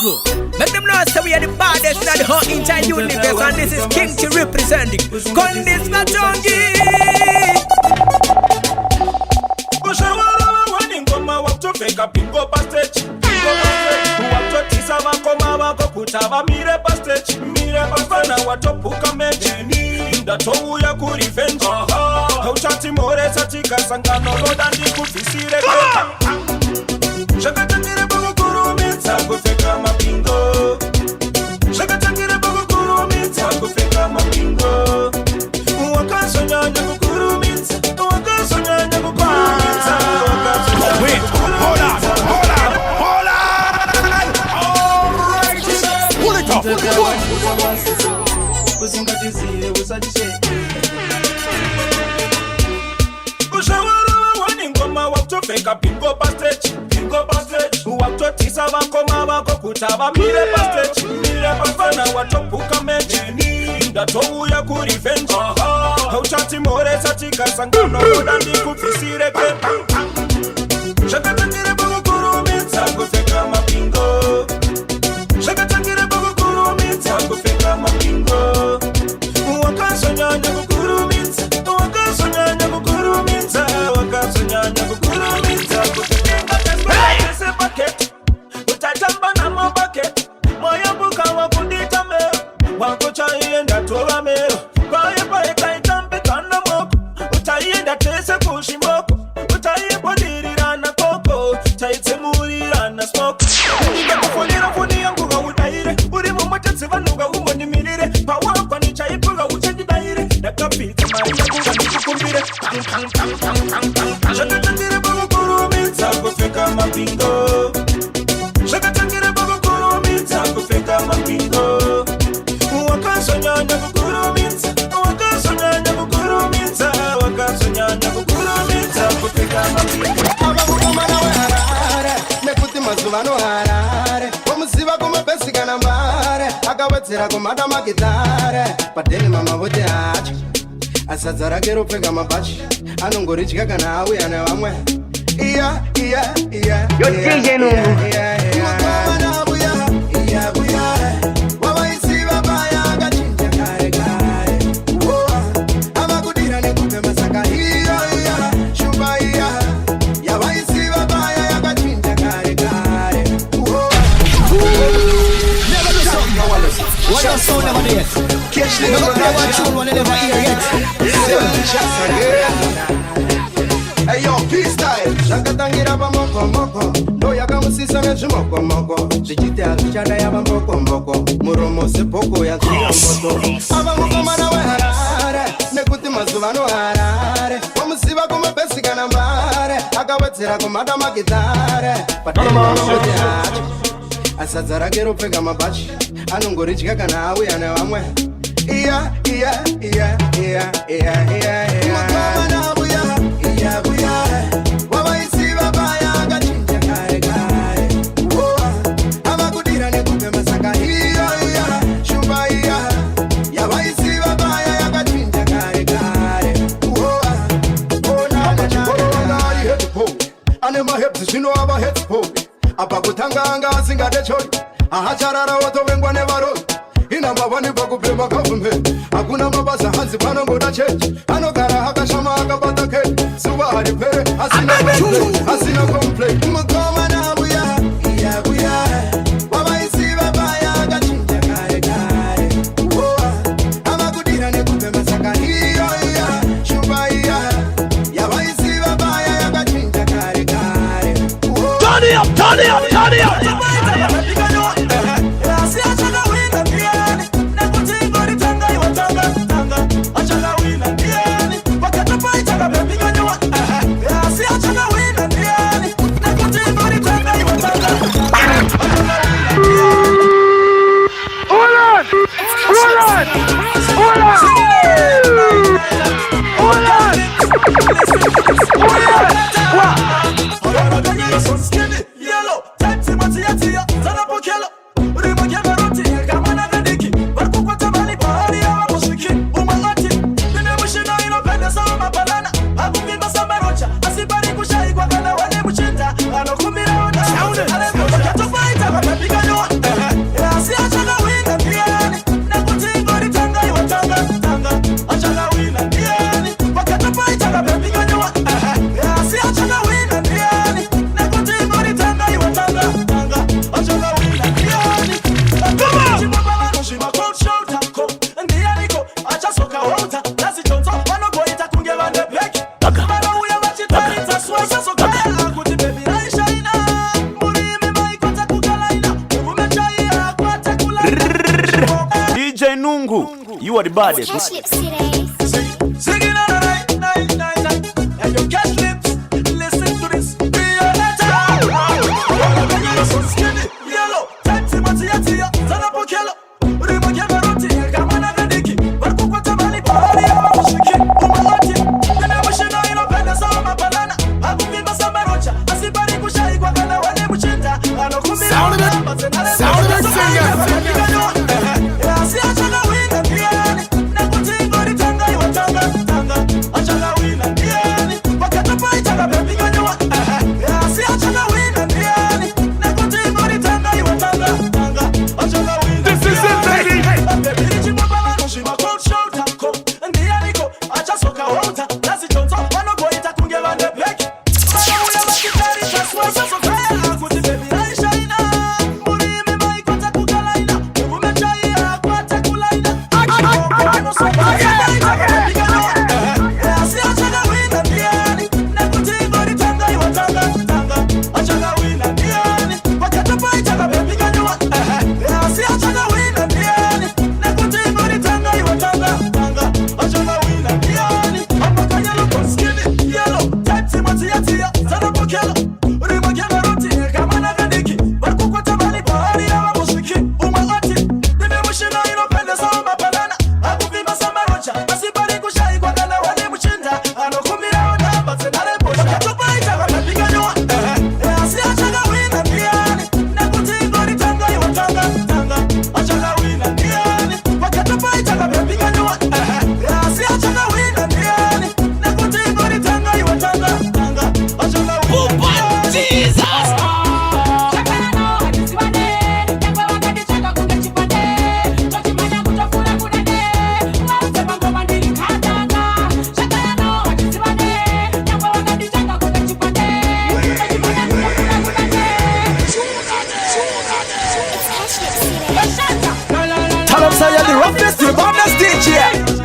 jungle. Make them know so we are the baddest in the whole entire universe, and this is King T representing Condis Matongi. Ushawara wani ngoma wakutofeka pingo pa stage. Wakutotisa wakoma wako kutaba mire pa stage. Mire bafana watopuka mejini ndatowu ya kurevenge. Hauchati more satika sangano rodandi kufisire keta. Shakatangire bogo kurumitsa kufeka mapingo. Shakatangire bogo kurumitsa kufeka mapingo. Wakasonyanya kukurumitsa. Wakasonyanya kukurumitsa. Wait, hold on. Alright, pull it up. Ushawara wani ngoma wakutofeka pingo pa stage. Wakutotisa wakoma wako kutaba mire pa stage. Mire bafana watopuka mejini ndatowu ya kurevenge. Hauchati more satika sangano rodandi kufisire keta. Shakatangire bogo kurumitsa kufeka mapingo. Shakatangire bogo kurumitsa kufeka mapingo. Wakasonyanya kukurumitsa. Wakasonyanya kukurumitsa. Wakasonyanya kukurumitsa kufeka bucket. Utatamba na mabucket. Moyo buka wakundita mero. Wakucha ienda tola mero. Pae kaitambe kanda moko. Utaienda tese kushimoko. Utaibodirira na koko. Taitse murira na smoke. Nikakufonira foni yangu ga utaire. Uri mumatetsi vanuga umoni mirire. Pawapa ni chaipuga uchenji daire. Nakapita maina kuga nikukumbire. Shakatangire bogo kurumitsa kufeka mapingo. Shakatangire bogo kurumitsa kufeka mapingo. Wakasonyanya kukurumitsa. Wakasonyanya kukurumitsa. Wakasonyanya kukurumitsa kufeka mapingo. Abakumana we harare nekuti mazuvano harare wamuziva kumapesi kana mbare akawedzera kumadama gitare padeni mama voti hacho asadza rake ropfeka mabhachi anongoridya kana auya nevamwe iya Yo DJ Numbu. wavaisiva paya akachinja kare kare avakudira nekupema saka iya shumba iya yavaisiva paya yakachinja kare kare What a sound never there. Never play one tune one never hear yet. Hey yo, freestyle. Shakatangira pamoko ndo yakamusisa nezvimokomoko zvichiti hazvichada yava mbokomboko muromo sepoko yazvira mboto avamukomana weharare nekuti mazuvano harare wamuziva kumabhesi kana mbare akawedzera kumadama gitare pateoti hacho asadza rake ropfeka mabhachi anongoridya kana auya nevamwe iya wavaisiva paya akachinja kare kare avakudira nekupema saka iya shumba iya yavaisiva paya yakachinja kare kare ane mahebzi zvino ava headspone apa kutanga anga asingade choi ahacharara watovengwa nevaroi inambavanipa kupema government hakuna mabasa hanzi panongoda chechi anogara akashama akabata kei suva haripere asina complain mukomana abuya iyabuya wavaisiva paya akachinja kare kare avakudira nekupema saka iya shumba iya yavaisiva paya yakachinja kare kare Turn it up. Skinny, yellow, taxi, are the baddest. Singing all night, night, night, night. And you catch lips, listen to this. Be a letter. You're so skinny, yellow. Tanti mati ya sana pokelo. Rima kema roti, kama na gadiki. Barku kwa tabali, bahari ya mamushiki. Umaloti, nina mashina inopenda sawa mapalana. Agumi masamba rocha, asibari kushai kwa kana wale mchinda. Anokumi Sound of it, sound of it, singer.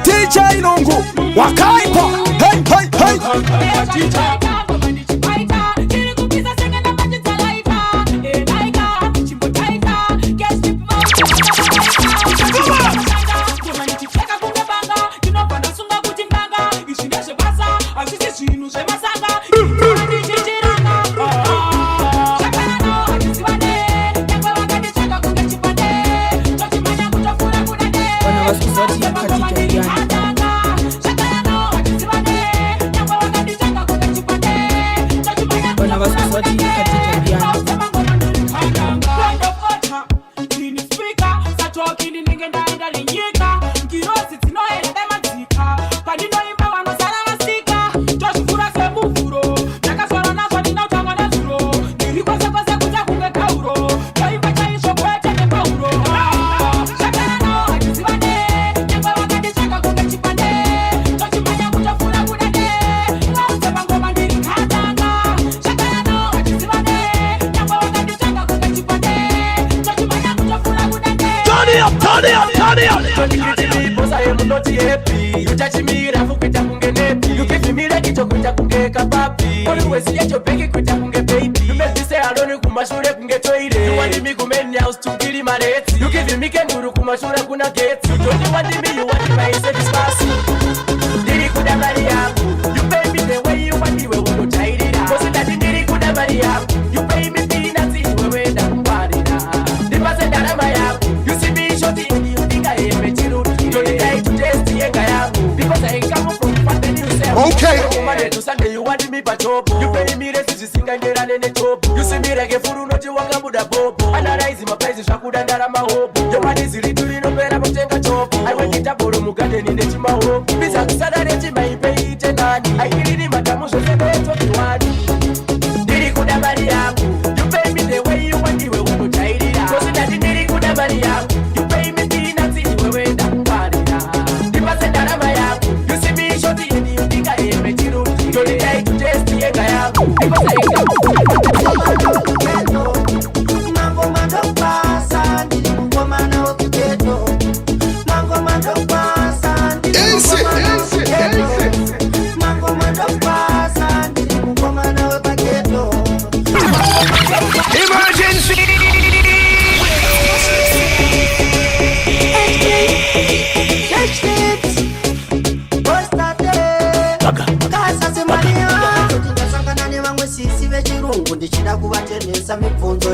DJ Nungu Wakaipa. Hey, hey, hey. Mango mando pasa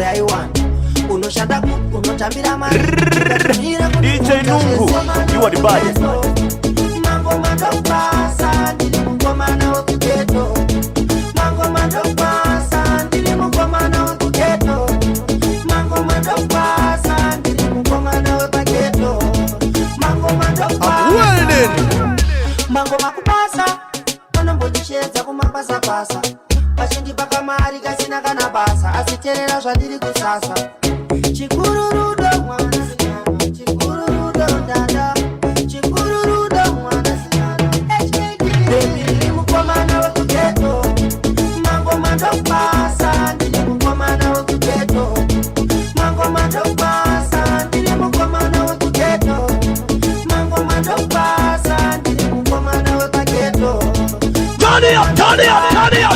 yaiwana unoshanda unotambira mari DJ Nungu, you are the baddest. Mango madopasa ndiri mukomana wekugeto Mango madopasa ndiri mukomana wekugeto Mango madopasa ndiri mukomana wepageto Mango madopasa Mango makupasa anombondishedza kumapasa-pasa pachindipa mari kasina kana basa asiterera zvandiri kusasa chikururudo mwanasikana chikururudo dada chikururudo mwanasikana bebi ndiri mukomana wekugeto mango madopasa ndiri mukomana wekugeto mango madopasa ndiri mukomana wekugeto mango madopasa ndiri mukomana wepageto. Turn it up, turn it up, turn it up.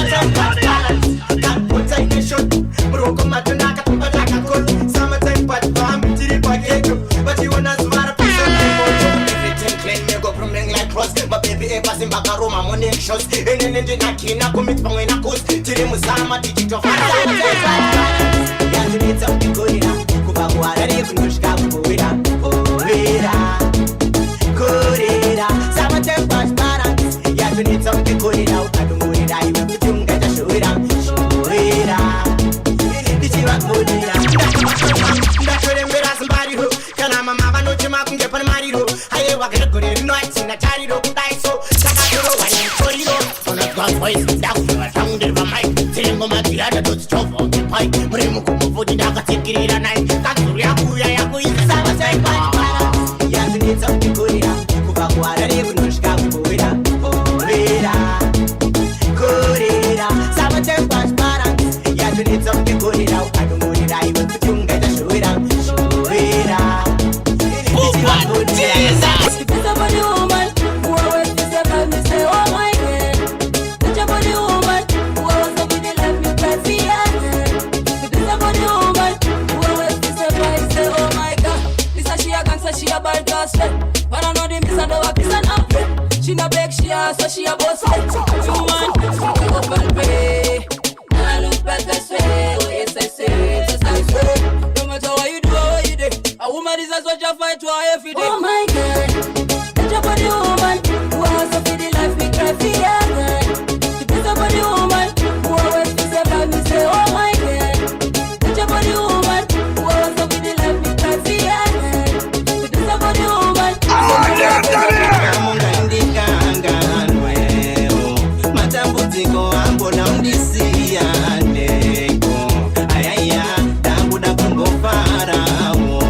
So she a boss you man, she go for pay. I look back this way, what you say, just like so. No matter what you do, what you do, a woman is as what you fight to every day. Oh my God, touch up on the woman who has to feel the life we cry for ya, girl. You touch up on the woman who always feels about me, say oh my God. Touch up on the woman who has to feel the life we cry for ya, girl. You touch up on the woman. Oh yeah, matambudziko ambona undisiyaneko ayaya ndakuda kungofarawo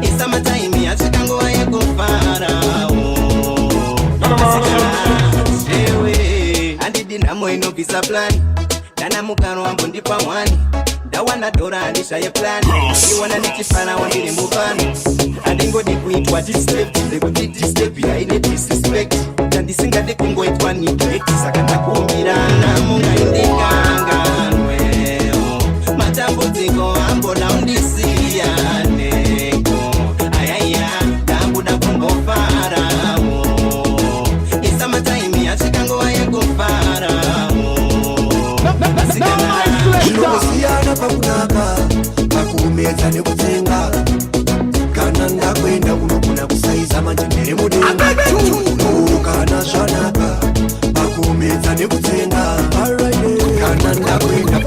isamataimi yasvikangova yekufarawo ewe handidi nhamo inobvisa plani dana mukano wambondipa mwani ndawana dhora handishaye plani iwana ndichifarawo ndiri mufano handingodi kuitwa disrespect ndekuti disturb yaine disrespect ndisingade kungoitwa neglect saka ndakumbirana mungaindikanganwewo matambudziko ambona undisiyaneko ayaya ndakuda kungofarawo isamataimi yasvikangova yekufarawo inosiyana pakunaka pakuumedza nekutsenga kana ndakwenda unogona kusaiza manjembere mudenga kana zvanaka pakuumedza nekutsenga kana ndakwenda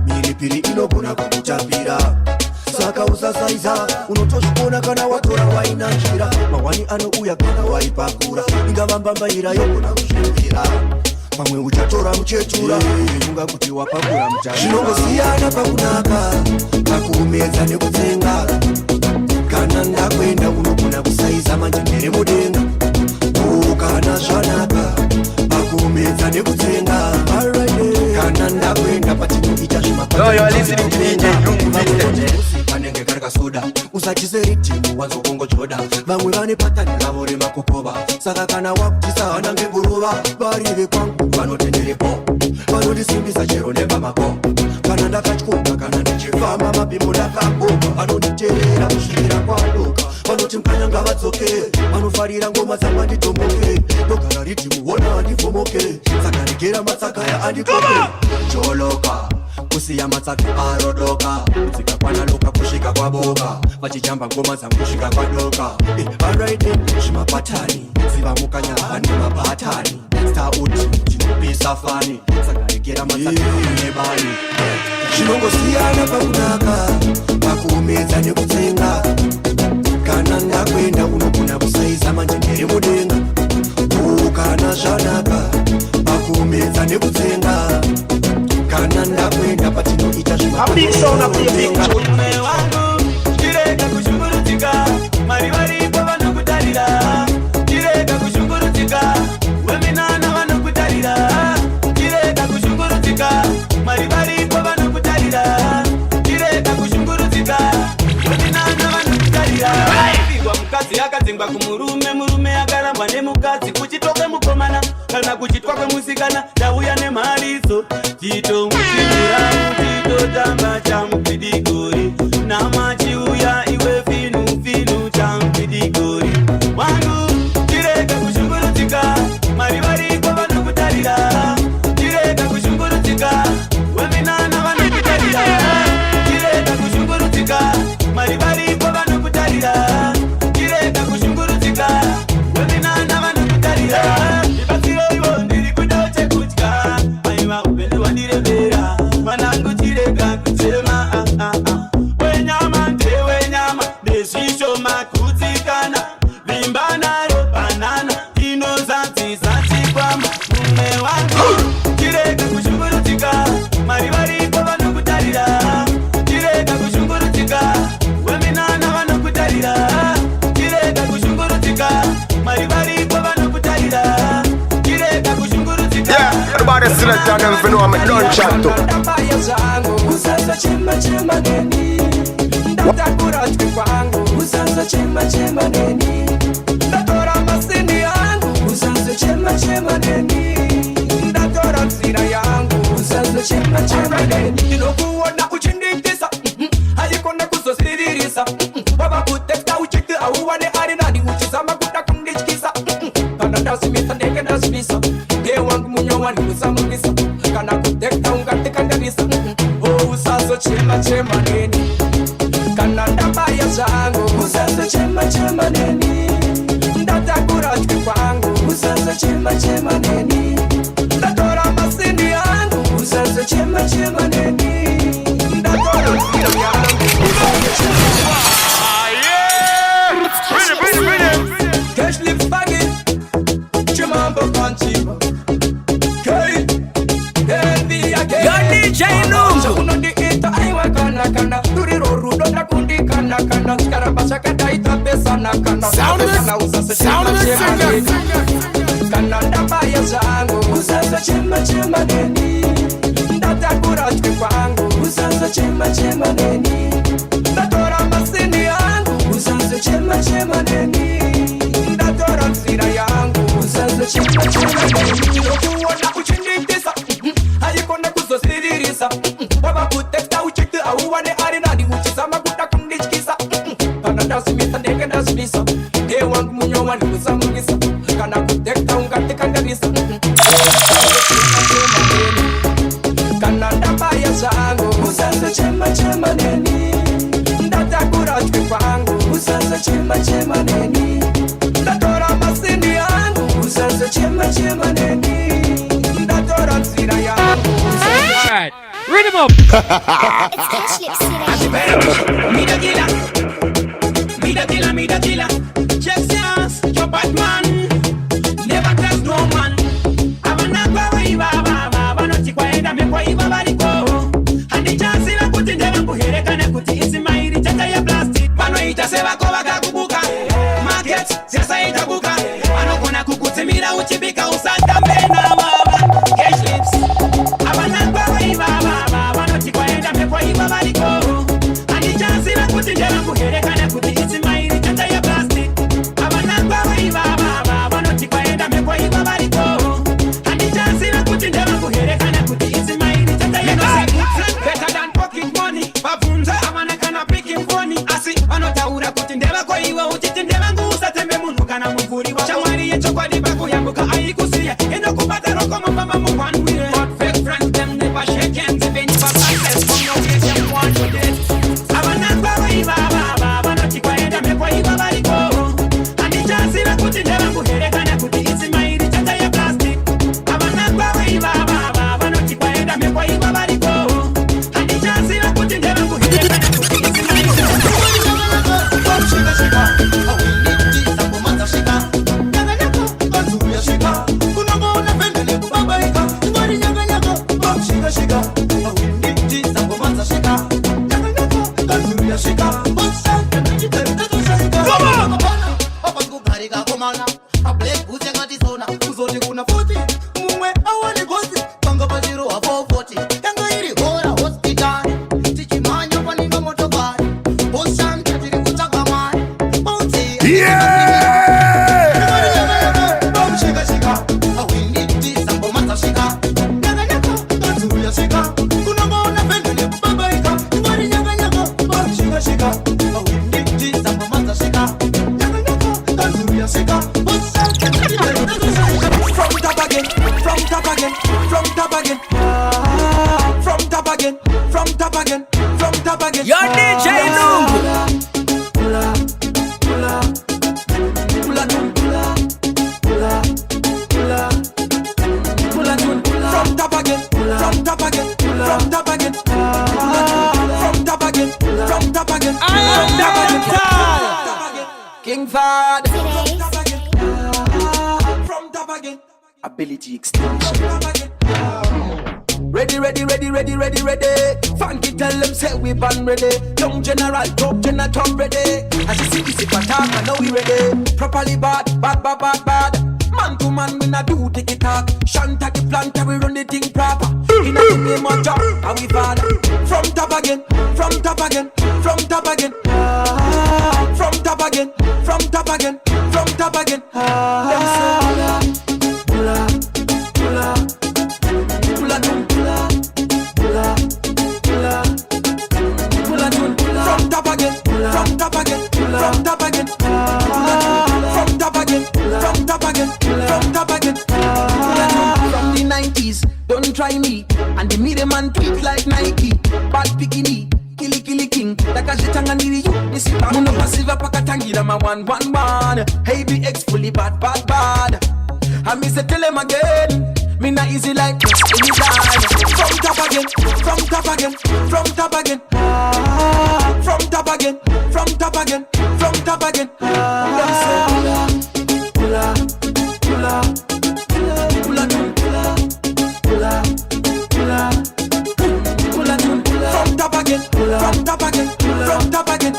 miripiri inogona kukutambira saka usasaiza unotozvibona kana watora waina njira mawani anouya kana waipakura ingavambambaira yogona kuzvivira pamwe uchatora muchetura unga kuti wapakura mutari zvinongosiyana pakunaka pakuumedza nekutsenga kana ndakwenda unogona kusaiza manjembere mudenga kana zvanaka pakuumedza nekutsenga kana ndakwenda patinoita zvimapanenge kasoda usachise ritimu wanzokongojoda vamwe vane patani ravo remakokoba saka kana wakutisa hana ngenguruva varive kwangu vanotenderepo vanondisimbisa chero nepamako kana ndakatyoka kana ndichifamba mabhimbo ndakagoka vanonditeerera kusvikira kwadoka vanoti mkanya ngavadzoke vanofarira ngoma dzangu anditomoke ndogara ritimu wona handifomoke saka regera matsakaya andikoke choloka kusiya matsaka arodoka kudzika kwanaloka kusvika kwaboka vachijamba ngoma dzangu kusvika kwadoka varaite zvimapatani ziva mukanya hane mapatani stauti tinopisa fani saka regera matsaka nebani zvinongosiyana pakunaka pakuumedza nekutsenga kana ndakwenda unogona kusaiza manje ndiri mudenga kana zvanaka pakuumedza nekutsenga kana ndakwenda patinoita zvimamume wangu tirega kushungurudzika mari varipo vanokutarira tirega kushungurudzika weminana vanokutarira tirega kushungurudzika mari varipo vanokutarira tirega kushungurudzika weminana vanokutarira igwa mukadzi akadzingwa kumurume murume akarambwa nemukadzi kuchitoke mukomana kana kuchitwa kwemusikana tauya nemhariso titomuchimura titotamba chamupidigori namachiuya iwe finu chamupidigori wangu tirega kushungurudzika mari varipo vanokutarira tirega kushungurudzika weminana vanokutarira tirega kushungurudzika mari varipo vanokutarira tirega kushungurudzika weminana vanokutarira ibatsiro ivo ndiri kuda chekudya aiva upenyu wandirembera mwanangu tirega kuchema wenyama ndewenyama ndezvishoma kutsikana vimba naro banana inozadzizati kwama mume wangu tirega kushungurudzika mari varipo vanokutarira tirega kushungurudzika weminana vanokutarira tirega kushungurudzika mari varipo vanokutarira tirega kushungurudzika everybody still at them for know I'm a done chat to usaza chema neni ndatakura kwangu usaza chema neni ndatora masini yangu usaza chema neni ndatora nzira yangu usaza chema neni ndinokuona uchinditisa haikona kuzosiririsa baba kutekta uchiti auwane ari nani uchizama kuda kundichikisa kana ndasimisa ndenge ndasimisa nge wangu munyowani kusamungisa kana kutekta ungatekanganisa usazo chema neni kana ndabaya zangu usazo chema neni ndatakura kwangu usazo chema neni ndatora masini yangu usazo chema neni ndatora nzira yangu Cash lips bagging Chimambo Conchiba K Envy again Your DJ Nungu Uno di ita aiwa kana Turiro rudo na kundi kana Skarabasha kada ita pesa na kana Sound it Kana ndabaya zangu Usaza chema neni Ndatakura kwangu Usaza chema neni Ndatora masini yangu Usaza chema neni ndatora nzira yangu usaza chema neni ndinokuona uchinditisa haikona kuzosiririsa baba kutekta uchiti auwane ari nani uchizama kuda kundichikisa kana ndasimisa ndenge ndasimisa nge wangu munyowani kusamungisa kana kutekta ungatekanganisa kana ndabaya zangu usaza chema neni ndatakura kwangu usaza chema neni ndatora masini yangu usaza chema neni ndatora nzira yangu Alright, read him up. Mida killer. Check sense, your bad man. Never trust no man. Abana kwa iba no chikwa enda me kwa iba bariko. Handi chance la kuti ndeba kuhereka na kuti isimairi chata ya plastic. Bano itaseba kwa bakakubuka. Market siasa itabuka. Bano kuna kukutimira uchibika usanta mbena baba. Cash lips. Abana kwa iba no chikwa enda me kwa iba bariko. Handi chance la kuti ndeba shika. What's up? Come on. Papa kukarika komana. A black buze ngati zona. Uzoti kuna 40. Mumwe awali gosi. Panga pajiro wa 440. Yanga iri hora hospital. Tichimanya paninga motokari. Boshan katiri kutaka mari. Bounty. Bom shika shika. Awindi tisa bomata shika. Nyaga nyaga. Kazuya shika. Kunangona pendele babaika. Ngari nyaga nyaga. Bom shika shika. Awindi tisa bomata shika. Nyaga nyaga. Kazuya shika. From top again, from top again, from top again, from top again, from top again, from top again. Your DJ Nungu. From top again, from top again, from top again, from top again, from top again. I am King Fad. From top again. Ability extension. Ready. Funky tell them say we ban ready. Young general, top general, top ready. As you see this attack, I know we ready. Properly bad. Man to man, we not do tiki talk. Shanta the planta, we run the thing proper. In a name of job, how we bad. From top again, from top again, from top again. From top again, from top again, from top again. From top again, from top again, from top again. From top again, from top again, from top again. From the 90s, don't try me. And the media man tweet like Nike. Bad bikini, killy king. Takashitanga niri you. This is Muno passive pakatangira ma 111. Hey BX fully bad. I miss it tell him again. Me not easy like this anytime. From top again, from top again, from top again. From top again, from top again, from top again. From top again, from top again, from top again.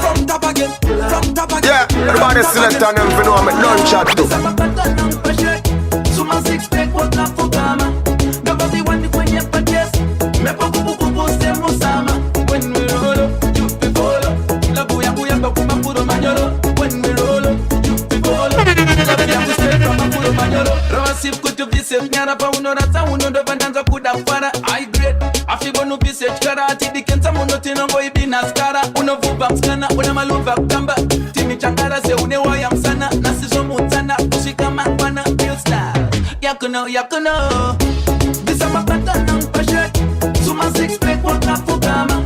From top again, from top again. Yeah, everybody select on them for know I'm at lunch at too. Suma six pack what na fugama. Nobody want it when you purchase. Me poco stemo sama. When we roll up, you be follow. La buya bakuma puro manyoro. When we roll up, you be follow. La buya straight from puro manyoro. Rawasip kutu bisef nyara pa uno rata uno do bandanza kuda fara. I great. Afibo no bisech karate dikenza muno tinongo ibina skara. Uno vuba mskana una maluva kamba. Timi changara se une waya msana. Nasizo mutana kushika mapana real style. Yakuno. This is my pattern on passion. Suma six pack what na fugama.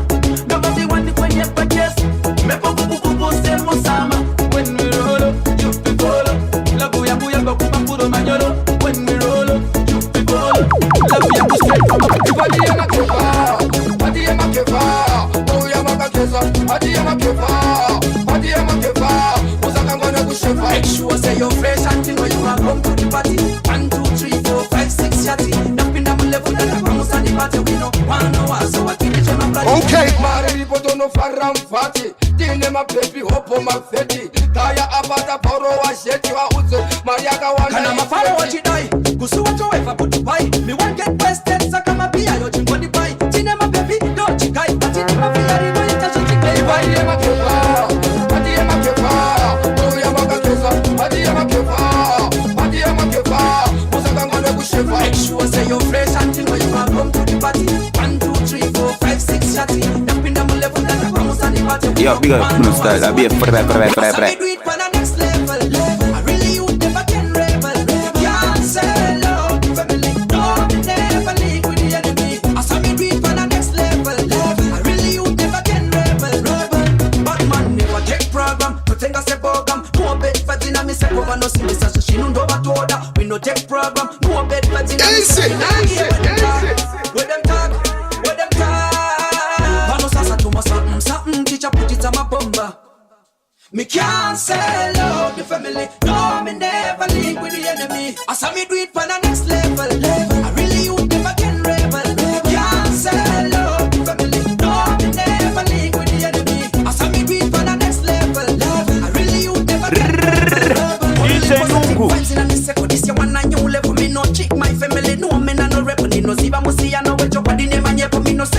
Nobody want it when you purchase. Me poco stemo sama. When we roll up, you be follow. La buya bakuma puro manyoro. When we roll up, you be follow. La buya straight from Body ema keva. Buya makakeza. Body ema keva. Uzakangwana kushefa. Make sure say you're fresh until when you are come to the party. 1, 2, 3, 4, 5, 6 yati. Dumping down level that I promise on the party. We know 1 hour, so I keep it on my body. Okay. Mari ripoto no faram fati. Dine ma baby hopo ma feti. Taya abata poro wa sheti wa uzo. Mariaka wana. Kana mafara wa chidai. Kusu watu wefa putu pai. Me want get wasted saka mapia yo chimbo di pai. Dine ma baby don't chikai. Ati ni mafia ribo ita chikai. Body ema keva. Make sure say you're fresh until when you are come to the party. 1, 2, 3, 4, 5, 6 shotty. Dumping down level that I promise on the party. Yo, big up Blue Style. I'll be a I do it for the next level. I really you never can rebel. Can't say love. Family, no, never leave with the enemy. I saw me do it for the next level. I really you never can rebel. But man never take program. To think I say program. No bed for dinner, me say over no see me say she no over to order. We no take program. No bed for dinner. Easy. Where them talk. Vamos sasa tuma something. Teacher put it on my bomba. Me can't sell out the family. No, me never leave with the enemy. I saw me do it for the next level. I really you never can rebel. Me can't sell out the family. No, me never leave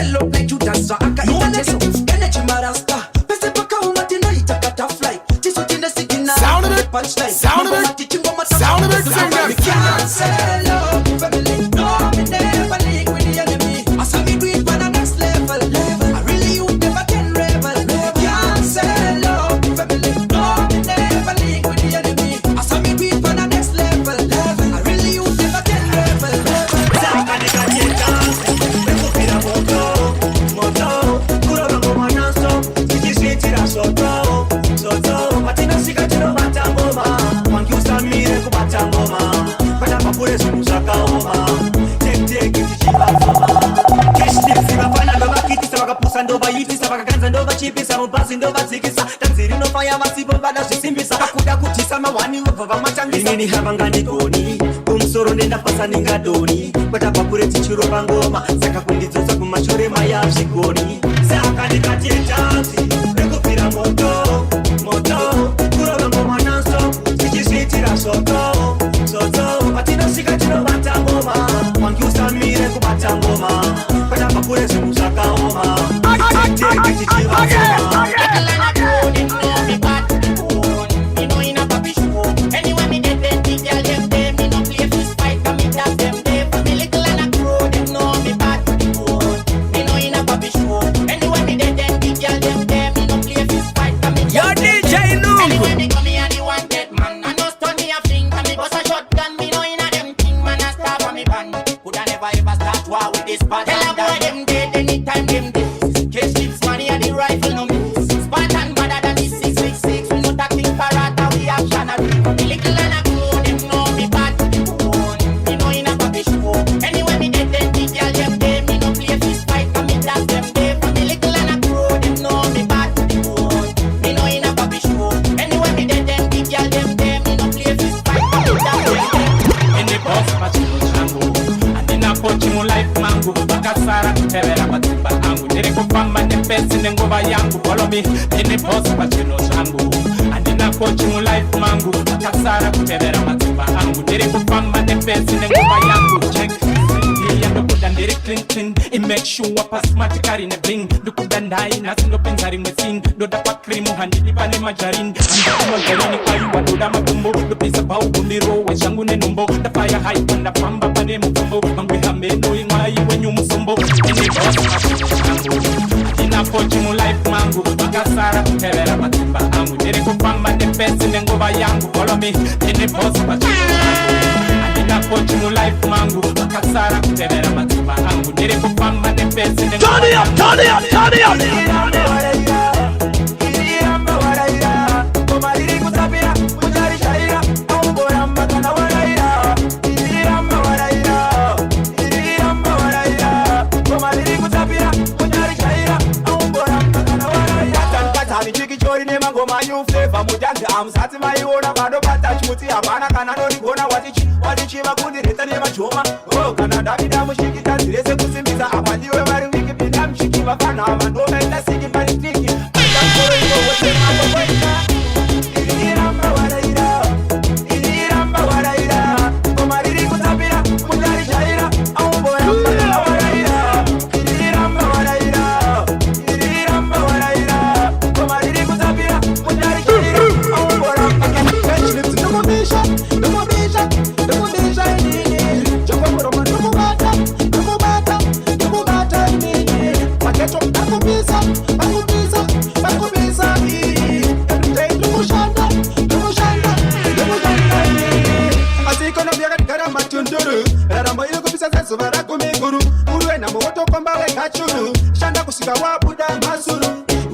Swell up like Judas, so I can't eat a cheso. Energy marasta. Pese paka umatina itakata fly. Tiso tinde sikina. Sound of it. Punchline. Sound of it. Sound of it. We can't sell out family. No, me never league with the enemy. I saw me do it for the next level. I really you never can rebel. We can't sell out family. No, me never league with the enemy. I saw me do it for the next level. I really you never can rebel. Ndova yitisa vakakanza ndova chipisa mubhazi ndova dzikisa tanziri nofaya vasipo vada zvisimbisa kakuda kutisa mawani vobva vamatangisa inini havangandigoni kumusoro ndendapasa ningadoni kwatabva kure tichirova ngoma saka kundidzodza kumashore maya zvigoni saka ndikatietanzi rekubvira moto kurova ngoma nanso tichizviitira soto patinosvika tinovata ngoma wangiusamire kubata ngoma kwatabva kure zvinhu zvakaoma Ini boss pachino changu andina kochi mu life mangu akasara kutevera matimba angu ndiri kufamba nepesi nengoma yangu check yando kuda ndiri clean it make sure pasmatically ne bling ndukuda ndai nasindo penzari mwesin ndoda kwa krimu handili pane majarin majarini kwa ndoda matumbo ndopisa bau kundiro wechangu nenumbo the fire high panda pamba pane mufumbo mangwe hameno ingwai wenyu musumbo ini boss pachino changu kochi mu life mangu akasara kutevera matimba angu ndiri kufamba nepesi nengoma yangu follow me ini boss pachino andina kochi mu life mangu akasara kutevera matimba angu ndiri kufamba nepesi nengoma yangu turn it up Amusati maiona bado batachimuti hapana kana ndigona watichiva kundireta nemajoma kana Davida mushikita zirese kusimbisa apa ndiwe vari wiki pinda mushikiva kana amandomaita siki paritiki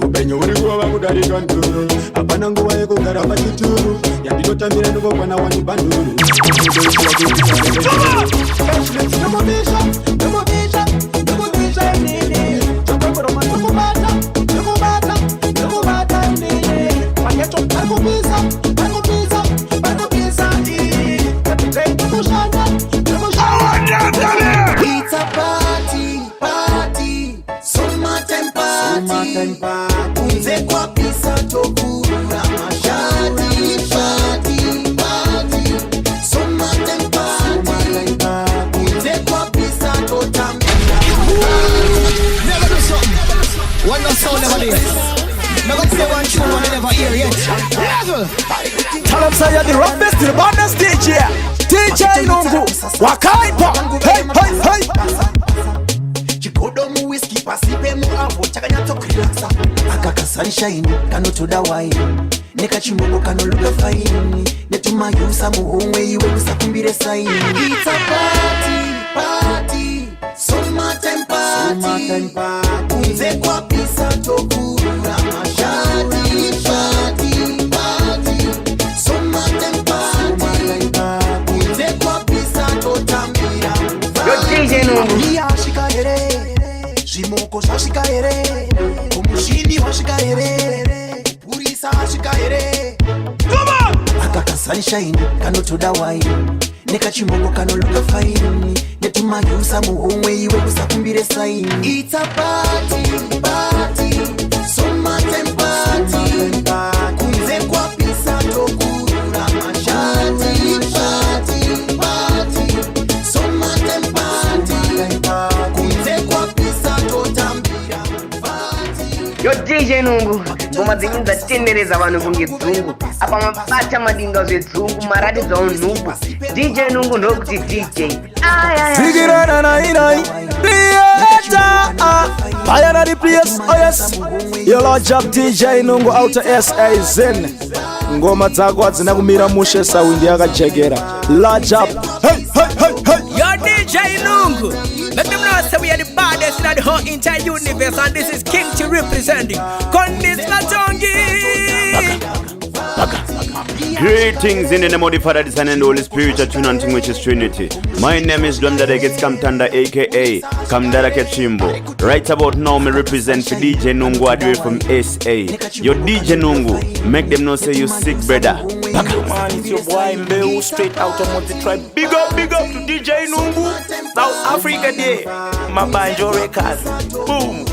upenyu uri kuva kudarika nduru hapana nguva yekugara pachituru yandinotambira ndokokwana wani banduru Never girl. Tell them say you're the roughest, the baddest DJ. DJ Nungu, Wakaipa. Hey, hey, hey. Chikodo mu whisky pasipe mu avo chakanya to relaxa. Akaka sunshine kano to da wine. Neka chimbogo kano luka fine. Netuma yusa muhumwe iwe kusakumbire sign. It's a party. Summertime party. Kunze kwa pisa tokura mashati. Summertime party. Kunze kwa pisa totambira. Yo DJ Nungu. Jimoko shashikaere, umushindi washikaere, purisa washikaere. Come on! Akaka sunshine, kano to da wine. Neka chimbogo kano luka fine. Netuma yusa muhumwe iwe kusakumbire sign. It's a party. Summertime party. Kunze kwa pisa tokura mashati. Summertime party. Kunze kwa pisa totambira. Yo DJ Nungu, ngoma zenye zatendereza abantu kungizungu. Apa mabata madinga zezungu maradi za Nungu. DJ Nungu ndokuti DJ. Sigirana na inai. Theater. Bayana the place. Oh yes. Yo Lord Job DJ Nungu outer SA Zen. Ngoma zako zinakumira mushe sawindi yakajegera. Lord Job. Hey. Yo DJ Nungu. Let them know say we are the baddest in the whole entire universe, and this is King T representing Kondis Matongi. Greetings in the name of the Father, the Son, and the Holy Spirit, a tune unto which is Trinity. My name is Dwamdada Gets Kamtanda, aka Kamdara Kechimbo. Right about now, me represent for DJ Nungu Adwe from SA. Yo DJ Nungu, make them know say you sick, brother. Man, it's your boy Mbeu, straight out of multi-tribe. Big up to DJ Nungu. South Africa Day, my banjo records. Boom.